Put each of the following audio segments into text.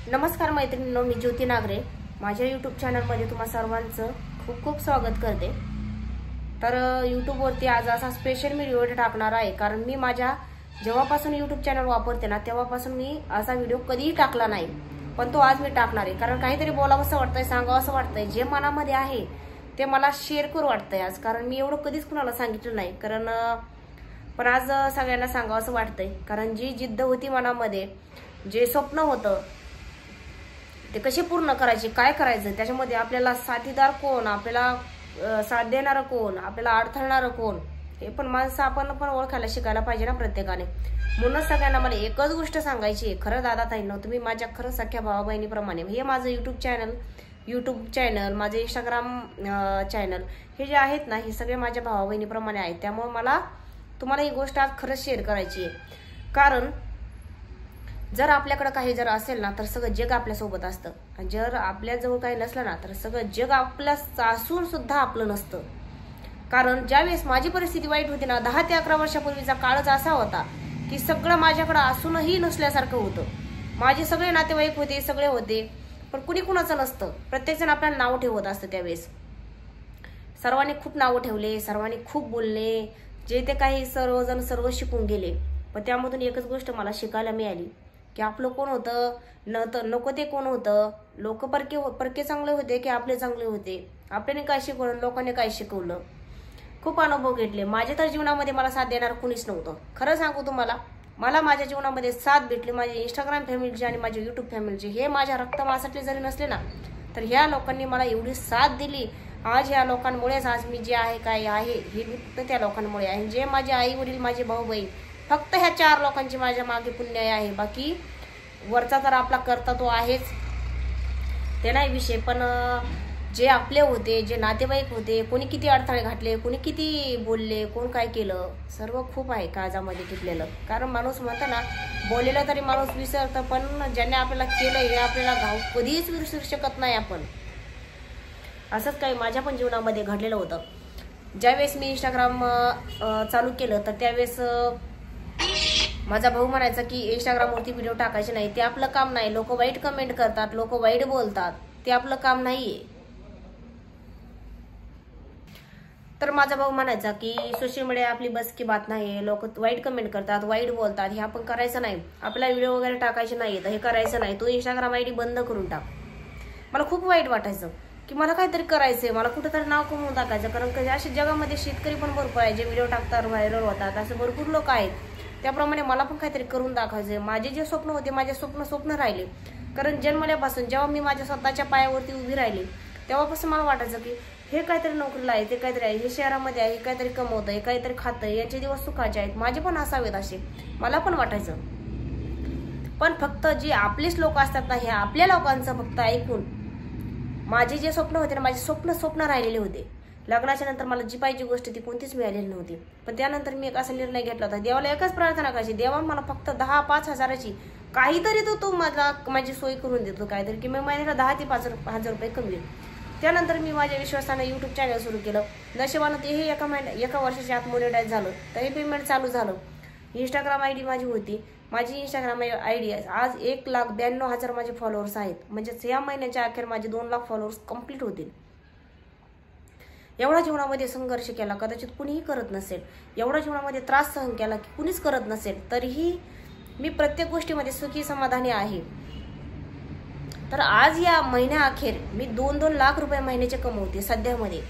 नमस्कार मैत्रिणींनो, मी ज्योती नागरे माझ्या यूट्यूब चॅनलमध्ये तुम्हा सर्वांचं खूप खूप स्वागत करते। तर यूट्यूबवरती आज असा स्पेशल मी व्हिडिओ टाकणार आहे, कारण मी माझ्या जेव्हापासून यूट्यूब चॅनल वापरते ना तेव्हापासून मी असा व्हिडिओ कधीही टाकला नाही, पण तो आज मी टाकणार आहे। कारण काहीतरी बोलावंसं वाटतंय, सांगावंसं वाटतंय, जे मनामध्ये आहे ते मला शेअर करू वाटतंय आज। कारण मी एवढं कधीच कुणाला सांगितलं नाही, कारण पण आज सगळ्यांना सांगावंसं वाटतंय। कारण जी जिद्द होती मनामध्ये, जे स्वप्न होतं ते कसे पूर्ण करायचे, काय करायचं, त्याच्यामध्ये आपल्याला साथीदार कोण, आपल्याला साथ देणारं कोण, आपल्याला अडथळणारं कोण, हे पण माणसं आपण पण ओळखायला शिकायला पाहिजे ना प्रत्येकाने। म्हणूनच सगळ्यांना मला एकच गोष्ट सांगायची आहे, खरं दादा ताईंनो, तुम्ही माझ्या खरं सख्या भावा बहिणीप्रमाणे, हे माझं यूट्यूब चॅनल, माझे इंस्टाग्राम चॅनल, हे जे आहेत ना, हे सगळे माझ्या भावा बहिणीप्रमाणे आहेत। त्यामुळे मला तुम्हाला ही गोष्ट आज खरंच शेअर करायची आहे। कारण जर आपल्याकडे काही जर असेल ना तर सगळं जग आपल्यासोबत असतं, आणि जर आपल्याजवळ काही नसलं ना तर सगळं जग आपल्या असून सुद्धा आपलं नसतं। कारण ज्यावेळेस माझी परिस्थिती वाईट होती ना, 10 ते 11 वर्षापूर्वीचा काळच असा होता की सगळं माझ्याकडे असूनही नसल्यासारखं होतं। माझे सगळे नातेवाईक होते, सगळे होते, पण कुणी कुणाचं नसतं। प्रत्येकजण आपल्याला नाव ठेवत असतं। त्यावेळेस सर्वांनी खूप नावं ठेवले, सर्वांनी खूप बोलले, जे ते काही सर्वजण सर्व शिकून गेले। पण त्यामधून एकच गोष्ट मला शिकायला मिळाली की आपलं कोण होतं, नको ते कोण होतं, लोक परके चांगले होते की आपले चांगले होते, आपल्याने काय शिकवलं, लोकांनी काय शिकवलं। खूप अनुभव घेतले। माझ्या तर जीवनामध्ये मला साथ देणार कुणीच नव्हतं। खरं सांगू तुम्हाला, मला माझ्या जीवनामध्ये साथ भेटली माझी इंस्टाग्राम फॅमिलीची आणि माझी यूट्यूब फॅमिलीची। हे माझ्या रक्तमासातले जरी नसले ना तर ह्या लोकांनी मला एवढी साथ दिली। आज ह्या लोकांमुळेच आज मी जे आहे काय आहे हे मी फक्त त्या लोकांमुळे आहे। जे माझे आई वडील, माझे भाऊ बहीण, फक्त ह्या 4 लोकांची माझ्या मागे पुण्य आहे। बाकी वरचा तर आपला करता तो आहेच, ते नाही विषय। पण जे आपले होते, जे नातेवाईक होते, कोणी किती अडथळे घातले, कोणी किती बोलले, कोण काय केलं, सर्व खूप आहे काळजामध्ये टिकलेलं। कारण माणूस म्हणतो ना, बोललेलं तरी माणूस विसरतं, पण ज्याने आपल्याला केलं हे आपल्याला कधीच विसरू शकत नाही आपण। असंच काही माझ्या पण जीवनामध्ये घडलेलं होतं। ज्यावेळेस मी इंस्टाग्राम चालू केलं तर त्यावेळेस माझा भाऊ म्हणायचा की इंस्टाग्रामवरती व्हिडिओ टाकायचे नाही, ते आपलं काम नाही, लोक वाईट कमेंट करतात, लोक वाईट बोलतात, ते आपलं काम नाहीये। तर माझा भाऊ म्हणायचा की सोशल मीडिया आपली बस की बात नाही, लोक वाईट कमेंट करतात, वाईट बोलतात, हे आपण करायचं नाही, आपला व्हिडिओ वगैरे टाकायचे नाही, हे करायचं नाही, तू इंस्टाग्राम आयडी बंद करून टाक। मला खूप वाईट वाटायचं की मला काहीतरी करायचंय, मला कुठेतरी नाव कमवून टाकायचं। कारण अशा जगामध्ये शेतकरी पण भरपूर आहे, जे व्हिडिओ टाकतात, व्हायरल होतात, असे भरपूर लोक आहेत। त्याप्रमाणे मला पण काहीतरी करून दाखवायचे। माझे जे स्वप्न होते, माझे स्वप्न राहिले। कारण जन्मल्यापासून जेव्हा मी माझ्या स्वतःच्या पायावरती उभी राहिली तेव्हापासून मला वाटायचं की हे काहीतरी नोकरीला आहे, ते काहीतरी आहे, हे शहरामध्ये आहे, हे काहीतरी कमवतं, हे काहीतरी खातं, यांचे दिवस सुखाचे आहेत, माझे पण असावेत असे मला पण वाटायचं। पण फक्त जे आपलेच लोक असतात ना, हे आपल्या लोकांचं फक्त ऐकून माझे जे स्वप्न होते ना, माझे स्वप्न राहिलेले होते। लग्नाच्या नंतर मला जी पाहिजे गोष्ट ती कोणतीच मिळालेली नव्हती। पण त्यानंतर मी एक असा निर्णय घेतला होता, देवाला एकच प्रार्थना करायची, देवा मला फक्त 10-5 हजाराची काहीतरी तो मला माझी सोय करून देतो, काहीतरी की मी महिन्याला 10 ते 5 हजार रुपये कमवेल। त्यानंतर मी माझ्या विश्वासाने यूट्यूब चॅनल सुरू केलं। नशिबानं तेही एका वर्षाच्या आत मोनेटाईज झालं, तरी पेमेंट चालू झालं। इंस्टाग्राम आयडी माझी होती, माझी इंस्टाग्राम आयडी आज 1,92,000 माझे फॉलोअर्स आहेत। म्हणजेच या महिन्याच्या अखेर माझे 2 लाख फॉलोअर्स कंप्लीट होतील। एवढा जीवनामध्ये संघर्ष केला कदाचित कुणीही करत नसेल, एवढा जीवनामध्ये त्रास सहन केला की कुणीच करत नसेल, तरीही मी प्रत्येक गोष्टीमध्ये सुखी समाधानी आहे। तर आज या महिन्याअखेर मी 2-2 लाख रुपये महिन्याचे कमवते सध्यामध्ये,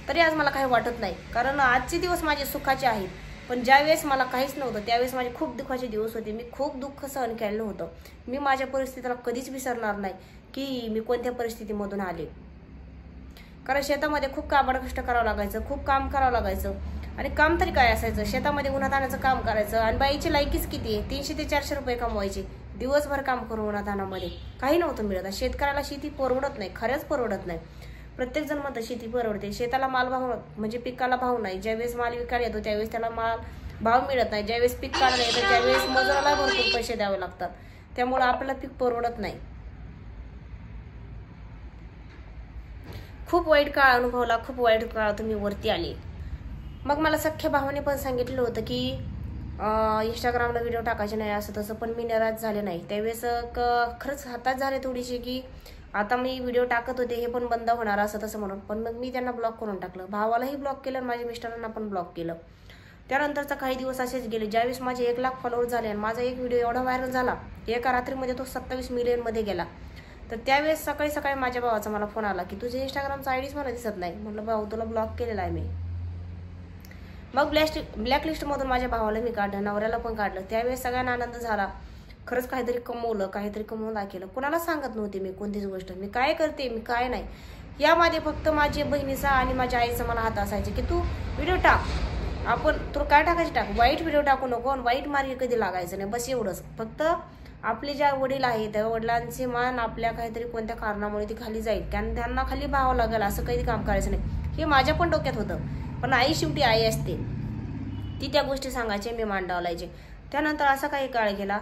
तरी आज मला काही वाटत नाही। कारण आजचे दिवस माझे सुखाचे आहेत, पण ज्यावेळेस मला काहीच नव्हतं त्यावेळेस माझे खूप दुःखाचे दिवस होते। मी खूप दुःख सहन केलं होतं। मी माझ्या परिस्थितीला कधीच विसरणार नाही की मी कोणत्या परिस्थितीमधून आले। कारण शेतामध्ये खूप कष्ट करावं लागायचं, खूप काम करावं लागायचं, आणि काम तरी काय असायचं, शेतामध्ये उन्हातानाचं काम करायचं, आणि बाईची लायकीच किती आहे, 300 ते 400 रुपये कमवायचे, दिवसभर काम करून उन्हातानामध्ये काही नव्हतं मिळत। शेतकऱ्याला शेती परवडत नाही, खरंच परवडत नाही। प्रत्येक जण म्हणतं शेती परवडते, शेताला माल भाव म्हणजे पिकाला भाव नाही, ज्यावेळेस माल विकायला येतो त्यावेळेस त्याला भाव मिळत नाही, ज्यावेळेस पीक काढायला येतं त्यावेळेस मजुराला भरपूर पैसे द्यावे लागतात, त्यामुळे आपल्याला पीक परवडत नाही। खूप वाईट काळ अनुभवला, खूप वाईट काळ तुम्ही वरती आले। मग मला सख्ख्या भावाने पण सांगितलं होतं की इंस्टाग्रामला व्हिडिओ टाकायचे नाही असं तसं, पण मी नाराज झाले नाही त्यावेळेस. खरंच हातात झाले थोडीशी की आता मी व्हिडिओ टाकत होते हे पण बंद होणार असं तसं म्हणून, पण मग मी त्यांना ब्लॉक करून टाकलं. भावालाही ब्लॉक केलं आणि माझ्या मिस्टरांना पण ब्लॉक केलं. त्यानंतरचा काही दिवस असेच गेले. ज्यावेळेस माझे 1 लाख फॉलोअर झाले आणि माझा एक व्हिडिओ एवढा व्हायरल झाला एका रात्रीमध्ये तो 27 मिलियनमध्ये गेला. तर त्यावेळेस सकाळी सकाळी माझ्या भावाचा मला फोन आला की तुझे इंस्टाग्रामचा आयडीच मला दिसत नाही. म्हटलं भाऊ तुला ब्लॉक केलेला आहे मी. मग ब्लॅकलिस्टमधून माझ्या भावाला मी काढलं, नवऱ्याला पण काढलं. त्यावेळेस सगळ्यांना आनंद झाला. खरंच काहीतरी कमवलं, काहीतरी कमवून दाखवलं. कुणाला सांगत नव्हते मी कोणतीच गोष्ट, मी काय करते मी काय नाही. यामध्ये फक्त माझ्या बहिणीचा आणि माझ्या आईचा मला हात असायचे की तू व्हिडिओ टाक, आपण तुला काय टाकायचे टाक, वाईट व्हिडिओ टाकू नको आणि वाईट मार्गी कधी लागायचं नाही, बस एवढंच. फक्त आपले ज्या वडील आहेत त्या वडिलांचे मान आपल्या काहीतरी कोणत्या कारणामुळे ती खाली जाईल, त्यांना खाली भाव लागेल असं काही काम करायचं नाही, हे माझ्या पण डोक्यात होतं. पण आई शेवटी आई असते, ती त्या गोष्टी सांगायचे, मी मान डावलायचे. त्यानंतर असा काही काळ गेला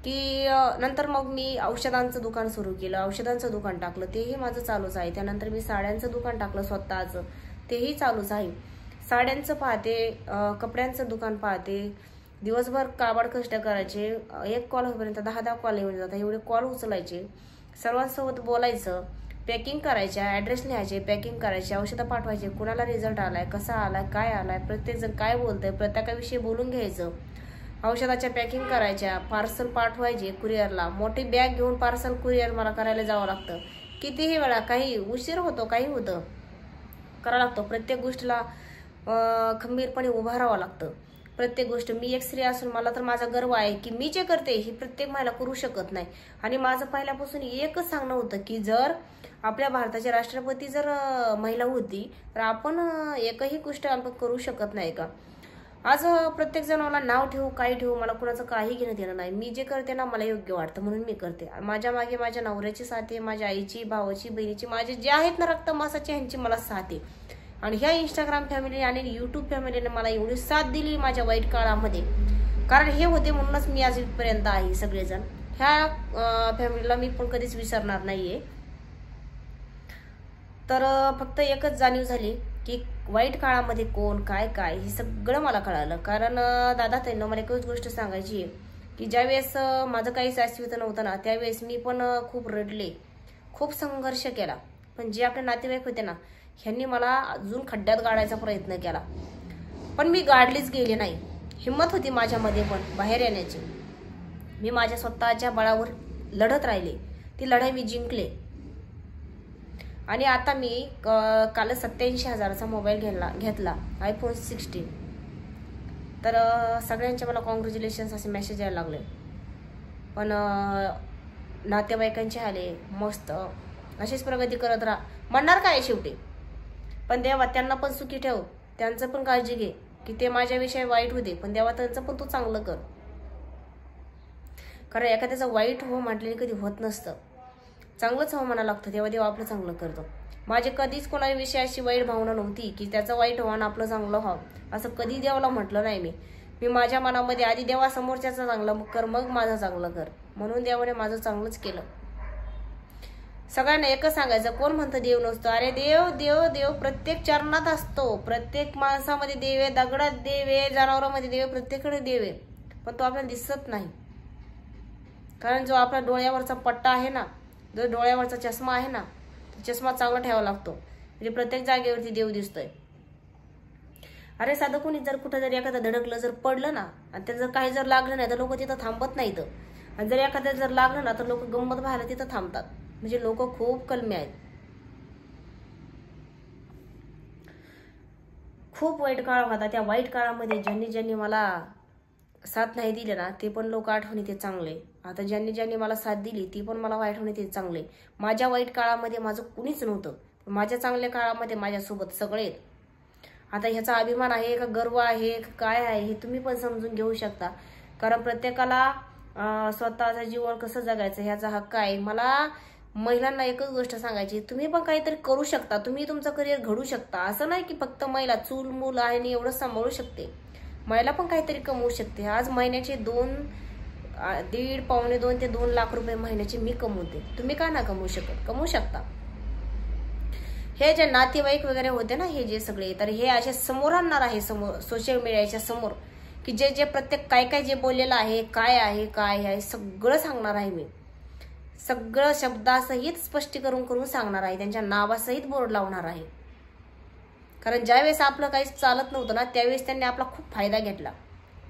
की नंतर मग मी औषधांचं दुकान सुरू केलं, औषधांचं दुकान टाकलं, तेही माझं चालूच आहे. त्यानंतर मी साड्यांचं दुकान टाकलं स्वतःचं, तेही चालूच आहे. साड्यांचं पाहते, कपड्यांचं दुकान पाहते, दिवसभर काबाड कष्ट करायचे. एक कॉल होईपर्यंत 10 कॉल येऊन जातात, एवढे कॉल उचलायचे, सर्वांसोबत बोलायचं, पॅकिंग करायच्या, ॲड्रेस लिहायचे, पॅकिंग करायचे, औषधं पाठवायचे, कुणाला रिझल्ट आलाय, कसा आलाय, काय आलाय, प्रत्येकजण काय बोलतंय, प्रत्येकाविषयी बोलून घ्यायचं. औषधाच्या पॅकिंग करायच्या, पार्सल पाठवायचे कुरिअरला, मोठी बॅग घेऊन पार्सल कुरिअर मला करायला जावं लागतं. कितीही वेळा, काही उशीर होतो, काही होतं, करावं लागतं. प्रत्येक गोष्टीला खंबीरपणे उभं राहावं लागतं. प्रत्येक गोष्ट, मी एक स्त्री असून मला तर माझा गर्व आहे की मी जे करते हे प्रत्येक महिला करू शकत नाही. आणि माझं पहिल्यापासून एकच सांगणं होतं की जर आपल्या भारताचे राष्ट्रपती जर महिला होती तर आपण एकही गोष्ट आपण करू शकत नाही का. आज प्रत्येक जण मला नाव ठेवू, काही ठेवू, मला कुणाचं काही घेणं देणं नाही. मी जे करते ना मला योग्य वाटतं म्हणून मी करते. माझ्या मागे माझ्या नवऱ्याची साथ आहे, माझ्या आईची, भावाची, बहिणीची, माझे जे आहेत ना रक्त मासाची, ह्यांची मला साथ आहे. आणि ह्या इंस्टाग्राम फॅमिली आणि यूट्यूब फॅमिलीने मला एवढी साथ दिली माझ्या वाईट काळामध्ये, कारण हे होते म्हणूनच मी आजपर्यंत आहे. सगळेजण ह्या फॅमिलीला मी पण कधीच विसरणार नाहीये. तर फक्त एकच जाणीव झाली की वाईट काळामध्ये कोण काय काय हे सगळं मला कळालं. कारण दादा त्यांना मला एकच गोष्ट सांगायची आहे की ज्यावेळेस माझं काहीच अस्तित्व नव्हतं ना त्यावेळेस मी पण खूप रडले, खूप संघर्ष केला. पण जे आपले नातेवाईक होते ना ह्यांनी मला अजून खड्ड्यात गाडायचा प्रयत्न केला, पण मी गाडलीच गेली नाही. हिंमत होती माझ्यामध्ये पण बाहेर येण्याची. मी माझ्या स्वतःच्या बळावर लढत राहिले, ती लढाई मी जिंकले. आणि आता मी काल 87,000चा मोबाईल घेतला, iPhone 16. तर सगळ्यांचे मला कॉंग्रॅच्युलेशन्स असे मेसेज यायला लागले. पण नातेवाईकांचे आले मस्त, अशीच प्रगती करत राहा म्हणणार काय शेवटी. पण देवा त्यांना पण सुखी ठेव, त्यांचं पण काळजी घे की ते माझ्याविषयी वाईट होते, पण देवा त्यांचं पण तू चांगलं कर. कारण एखाद्याचं वाईट हो म्हटलेलं कधी होत नसतं, चांगलंच हो म्हणायला लागतं, तेव्हा देवा आपलं चांगलं करतो. माझे कधीच कोणाविषयी अशी वाईट भावना नव्हती की त्याचं वाईट व्हावं आपलं चांगलं व्हावं, असं कधी देवाला म्हटलं नाही मी माझ्या मनामध्ये आधी देवा समोरच्याचं चांगलं कर मग माझं चांगलं कर, म्हणून देवाने माझं चांगलंच केलं. सगळ्यांना एकच सांगायचं, कोण म्हणतं देव नसतो, अरे देव देव देव प्रत्येक चरणात असतो, प्रत्येक माणसामध्ये देव आहे, दगडात देव आहे, जनावरांमध्ये देव आहे, प्रत्येकाकडे देव आहे, पण तो आपल्याला दिसत नाही. कारण जो आपल्या डोळ्यावरचा पट्टा आहे ना, जो डोळ्यावरचा चष्मा आहे ना, चष्मा चांगला ठेवावा लागतो, म्हणजे प्रत्येक जागेवरती देव दिसतोय. अरे साधं कोणी जर कुठं जर एखादं धडकलं जर पडलं ना आणि त्याचं जर काही जर लागलं नाही तर लोक तिथं थांबत नाहीत, आणि जर एखाद्या जर लागलं ना तर लोक गंमत पाहायला तिथं थांबतात. म्हणजे लोक खूप कलमी आहेत. खूप वाईट काळ होता, त्या वाईट काळामध्ये ज्यांनी मला साथ नाही दिली ना ते पण लोक आठवणी ते चांगले. आता ज्यांनी मला साथ दिली ती पण मला वाईट होणे ते चांगले. माझ्या वाईट काळामध्ये माझं कुणीच नव्हतं, माझ्या चांगल्या काळामध्ये माझ्यासोबत सगळे आहेत. आता ह्याचा अभिमान आहे का गर्व आहे का काय आहे हे तुम्ही पण समजून घेऊ शकता. कारण प्रत्येकाला स्वतःच्या जीवन कसं जगायचं ह्याचा हक्क आहे. मला महिलांना एकच गोष्ट सांगायची, तुम्ही पण काहीतरी करू शकता, तुम्ही तुमचं करिअर घडू शकता. असं नाही की फक्त महिला चूल मूल आहे आणि एवढं सांभाळू शकते, महिला पण काहीतरी कमवू शकते. आज महिन्याचे 1.5 पावणे 2 ते 2 लाख रुपये महिन्याचे मी कमवते, तुम्ही का ना कमवू शकत, कमवू शकता. हे जे नातेवाईक वगैरे होते ना हे जे सगळे, तर हे असे समोर आणणार आहे समोर सोशल मीडियाच्या समोर की जे प्रत्येक काय जे बोललेलं आहे, काय आहे सगळं सांगणार आहे मी. सगळं शब्दासहित स्पष्टीकरण करून सांगणार आहे, त्यांच्या नावासहित बोर्ड लावणार आहे. कारण ज्यावेळेस आपलं काही चालत नव्हतं ना, त्यावेळेस त्यांनी आपला खूप फायदा घेतला.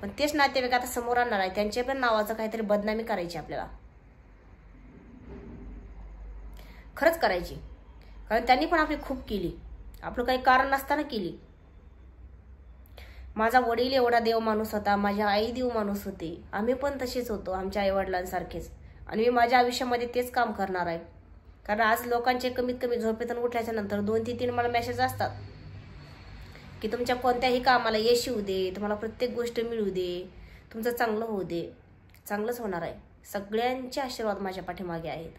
पण तेच नातेवाईक आता समोर आणणार आहे, त्यांच्या पण नावाचं काहीतरी बदनामी करायची आपल्याला, खरंच करायची. कारण त्यांनी पण आपली खूप केली, आपलं काही कारण नसताना केली. माझा वडील एवढा देव माणूस होता, माझी आई देव माणूस होती, आम्ही पण तसेच होतो, आमच्या आई वडिलांसारखेच. आणि मी माझ्या आयुष्यामध्ये तेच काम करणार आहे. कारण आज लोकांचे कमीत कमी झोपेतून उठल्याच्या नंतर 2 ते 3 मला मेसेज असतात की तुमच्या कोणत्याही कामाला यश येऊ दे, तुम्हाला प्रत्येक गोष्ट मिळू दे, तुमचं चांगलं होऊ दे. चांगलंच होणार आहे. सगळ्यांचे आशीर्वाद माझ्या पाठीमागे आहेत.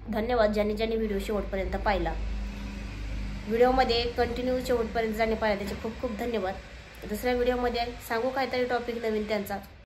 धन्यवाद ज्यांनी व्हिडिओ शेवटपर्यंत पाहिला. व्हिडिओमध्ये कंटिन्यू शेवटपर्यंत ज्यांनी पाहिला त्याचे खूप खूप धन्यवाद. दुसऱ्या व्हिडिओमध्ये सांगू काहीतरी टॉपिक नवीन त्यांचा.